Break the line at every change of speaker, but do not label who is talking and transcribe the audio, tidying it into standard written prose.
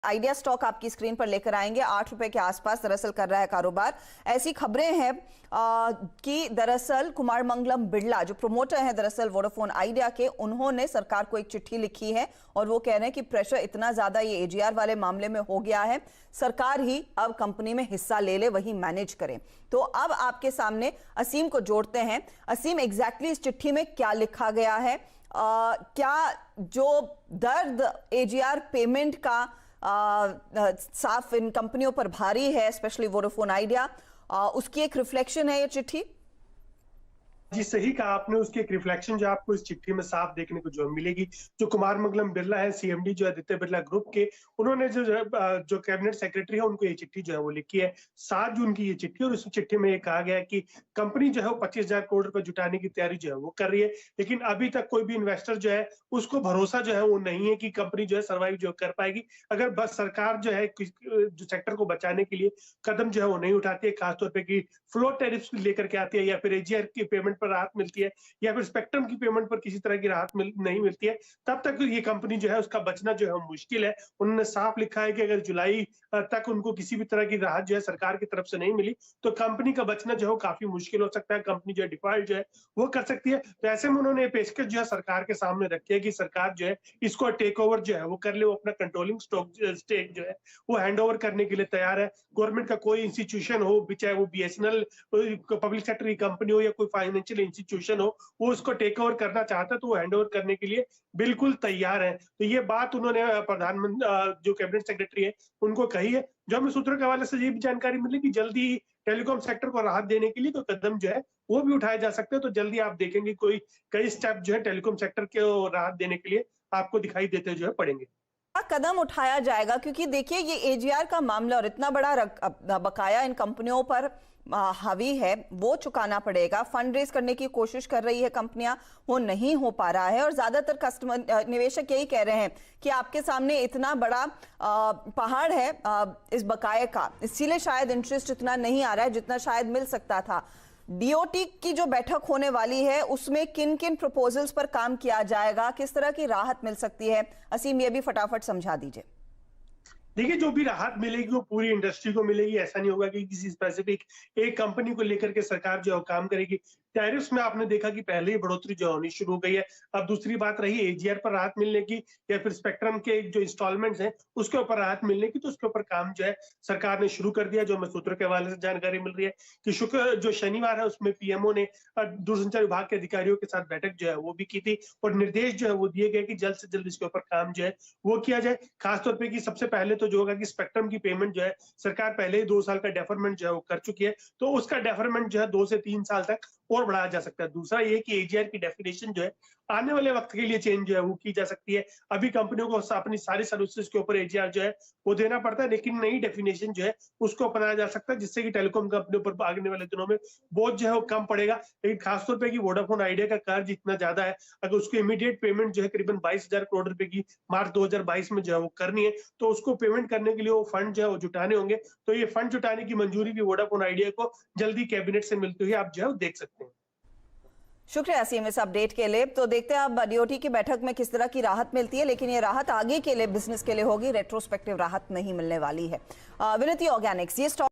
Idea stock आपकी screen पर लेकर आएंगे। 8 रुपए के आसपास दरअसल कर रहा है कारोबार। ऐसी खबरें हैं कि दरअसल कुमार मंगलम बिरला जो प्रमोटर हैं दरअसल वोडाफोन आइडिया के, उन्होंने सरकार को एक चिट्ठी लिखी है और वो कह रहे हैं कि प्रेशर इतना ज्यादा ये एजीआर वाले मामले में हो गया है, सरकार ही अब कंपनी में हिस्सा ले ले, वही मैनेज करें। तो अब आपके सामने असीम को जोड़ते हैं। असीम, एग्जैक्टली इस चिट्ठी में क्या लिखा गया है? क्या जो दर्द एजीआर पेमेंट का साफ इन कंपनियों पर भारी है, स्पेशली वोडाफोन आइडिया, उसकी एक रिफ्लेक्शन है ये चिट्ठी?
जी, सही कहा आपने। उसकी एक रिफ्लेक्शन जो आपको इस चिट्ठी में साफ देखने को जो मिलेगी। जो कुमार मंगलम बिरला है, सीएमडी जो आदित्य बिरला ग्रुप के, उन्होंने जो कैबिनेट सेक्रेटरी है उनको ये चिट्ठी जो है वो लिखी है। 7 जून की ये चिट्ठी, और उस चिट्ठी में ये कहा गया है कि कंपनी जो है वो 25,000 करोड़ रुपए जुटाने की तैयारी जो है वो कर रही है, लेकिन अभी तक कोई भी इन्वेस्टर जो है उसको भरोसा जो है वो नहीं है कि कंपनी जो है सर्वाइव जो कर पाएगी। अगर बस सरकार जो है जो सेक्टर को बचाने के लिए कदम जो है वो नहीं उठाती है, खासतौर पर की फ्लोर टैरिफ लेकर के आती है, या फिर एजीआर की पेमेंट पर राहत मिलती है, या फिर स्पेक्ट्रम की पेमेंट पर किसी तरह की राहत नहीं मिलती है, तब तक ये कंपनी जो है उसका बचना जो है मुश्किल है। उन्होंने साफ लिखा है कि अगर जुलाई तक उनको किसी भी तरह की राहत जो है सरकार की तरफ से नहीं मिली तो कंपनी का बचना जो है काफी मुश्किल हो सकता है। कंपनी जो है डिफॉल्ट जो है वो कर सकती है। तो ऐसे में उन्होंने पेशकश जो है सरकार के सामने रखी है कि सरकार जो है इसको टेक ओवर जो है वो कर ले, वो अपना कंट्रोलिंग स्टेक जो है वो हैंड ओवर करने के लिए तैयार है। गवर्नमेंट का कोई इंस्टीट्यूशन हो, चाहे वो बीएसएनएल पब्लिक सेक्टर की कंपनी हो या कोई फाइनेंशियल इंस्टीट्यूशन हो, वो उसको टेक ओवर करना चाहता है तो वो हैंड ओवर करने के लिए बिल्कुल तैयार है। तो ये बात उन्होंने प्रधानमंत्री जो कैबिनेट सेक्रेटरी है उनको कही है। जो हमें सूत्रों के हवाले से ये भी जानकारी मिली कि जल्दी टेलीकॉम सेक्टर को राहत देने के लिए तो कदम जो है वो भी उठाए जा सकते हैं। तो जल्दी आप देखेंगे कई स्टेप जो है टेलीकॉम सेक्टर को राहत देने के लिए आपको दिखाई देते जो है पड़ेंगे।
कदम उठाया जाएगा? क्योंकि देखिए ये एजीआर का मामला और इतना बड़ा बकाया इन कंपनियों पर हावी है, वो चुकाना पड़ेगा। फंड रेज करने की कोशिश कर रही है कंपनियां, वो नहीं हो पा रहा है, और ज्यादातर कस्टमर निवेशक यही कह रहे हैं कि आपके सामने इतना बड़ा पहाड़ है इस बकाये का, इसीलिए शायद इंटरेस्ट इतना नहीं आ रहा है जितना शायद मिल सकता था। डीओटी की जो बैठक होने वाली है उसमें किन किन प्रपोजल्स पर काम किया जाएगा, किस तरह की राहत मिल सकती है? असीम, ये भी फटाफट समझा दीजिए।
देखिए, जो भी राहत मिलेगी वो पूरी इंडस्ट्री को मिलेगी। ऐसा नहीं होगा कि किसी स्पेसिफिक एक कंपनी को लेकर के सरकार जो है काम करेगी। टैरिफ्स में आपने देखा कि पहले ही बढ़ोतरी जो होनी शुरू हो गई है। अब दूसरी बात रही एजीआर पर राहत मिलने की, या फिर स्पेक्ट्रम के जो इंस्टॉलमेंट्स हैं उसके ऊपर राहत मिलने की, तो उसके ऊपर काम जो है सरकार ने शुरू कर दिया। जो हमें सूत्रों के हवाले से जानकारी मिल रही है कि जो शनिवार है उसमें पीएमओ ने दूरसंचार विभाग के अधिकारियों के साथ बैठक जो है वो भी की थी, और निर्देश जो है वो दिए गए कि जल्द से जल्द इसके ऊपर काम जो है वो किया जाए। खासतौर पर कि सबसे पहले तो जो होगा कि स्पेक्ट्रम की पेमेंट जो है सरकार पहले ही 2 साल का डेफरमेंट जो है वो कर चुकी है, तो उसका डेफरमेंट जो है 2 से 3 साल तक और बढ़ाया जा सकता है। दूसरा ये कि एजीआर की डेफिनेशन जो है आने वाले वक्त के लिए चेंज जो है वो की जा सकती है। अभी कंपनियों को अपनी सारी सर्विसेज के ऊपर एजीआर जो है वो देना पड़ता है, लेकिन नई डेफिनेशन जो है उसको अपनाया जा सकता है, जिससे कि टेलीकॉम कंपनियों पर आने वाले दिनों में बोझ जो है वो कम पड़ेगा। लेकिन खासतौर पर कि वोडाफोन आइडिया का कर्ज इतना ज्यादा है, अगर उसको इमीडिएट पेमेंट जो है करीबन 22,000 करोड़ रुपए की मार्च 2022 में जो है वो करनी है, तो उसको पेमेंट करने के लिए वो फंड जो है वो जुटाने होंगे। तो ये फंड जुटाने की मंजूरी भी वोडाफोन आइडिया को जल्दी कैबिनेट से मिलती हुई आप जो है देख सकते हैं।
शुक्रिया असीम इस अपडेट के लिए। तो देखते हैं अब डीओटी की बैठक में किस तरह की राहत मिलती है, लेकिन ये राहत आगे के लिए बिजनेस के लिए होगी, रेट्रोस्पेक्टिव राहत नहीं मिलने वाली है। विनती ऑर्गेनिक्स ये स्टॉक